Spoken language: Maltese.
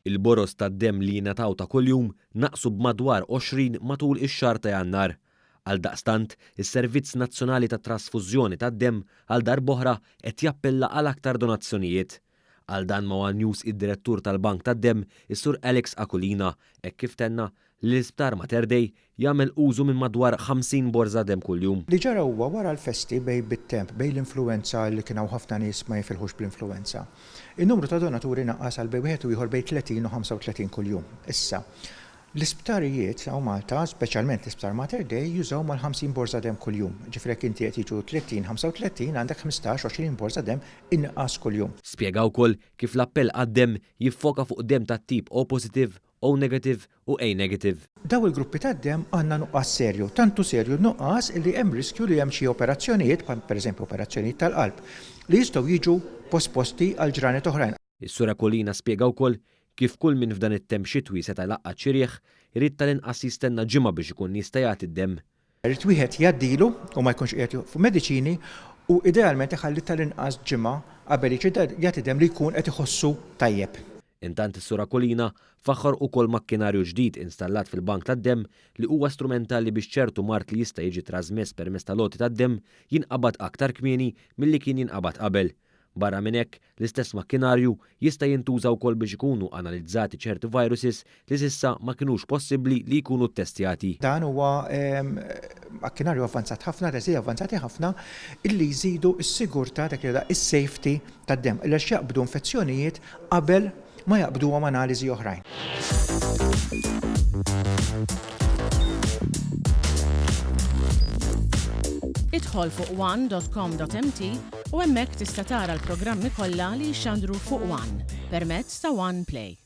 Il-boros tad-demm li jingħataw ta' kuljum naqsu b'madwar 20 matul ix-xahar ta' Jannar. Għaldaqstant, is-Servizz Nazzjonali tat Trasfużjoni tad-Demm għal darb'oħra qed jappella għal aktar donazzjonijiet. Għal dan ma' news id-direttur tal-Bank tad-Demm, is-Sur Alex Akulina, hekk kif tenna li l-Isptar Mater Dei jagħmel użu minn madwar 50 borza demm kuljum. Li ġara huwa wara l-festi bej bit-temp bej l-influenza li kien hawn ħafna nies ma jifilħux bl-influenza. In-numru ta' donaturi naqqas għal bej wieħed u ieħor bej 30 u 35 kuljum. Issa, l-isptarijiet hawn Malta, speċjalment l-Isptar Mater Dei, jużaw mal-50 borza demm kuljum. Ġifrek inti qed jiġu 30-35 għandek 15-20 borza demm inqas kuljum. Spjega wkoll kif l-appell għad-demm jiffoka fuq demm tat-tip O positive, O negative u A negative. Daw il-gruppi ta' demm għandna nuqqas serju, tantu serju nuqqas li hemm riskju li hemm xi operazzjonijiet, pereżempju operazzjonijiet tal-qalb, li jistgħu jiġu posposti għal ġranet oħrajn. Is-Sura Kolina spjega wkoll kif kull min f'dan it-temp xitwi seta' jlaqqat xirieħ irid tal-inqas jistenna ġimgħa biex ikun jista' jagħti d-demm. Irid wieħed jgħaddilu u ma jkunx qiegħed fuq mediċini u idealment iħalli tal-inqas ġimgħa qabel jagħti demm li jkun qed iħossu tajjeb. Intant is-Sura Kolina faħħar ukoll makkinarju ġdid installat fil-Bank tad-Demm li huwa strumentali biex ċertu mart li jista' jiġi trasmess permezz tal-loti tad-demm jinqabad aktar kmieni milli kien jinqabad qabel. Barra minn hekk, l-istess makkinarju jista' jintuża wkoll biex ikunu analizzati ċerti viruses li s'issa ma kinux possibbli li jkunu ttestjati. Dan huwa makkinarju avvanzat ħafna, teżi avvanzati ħafna illi jżidu s-sigurtà dak li is-safety tad-demm għaliex jaqbdu infezzjonijiet qabel ma jaqbduhom analiżi oħrajn. Idħol fuq one.com.mt u hemmhekk tista' tara l-programmi kollha li jxandru fuq One permezz ta' One Play.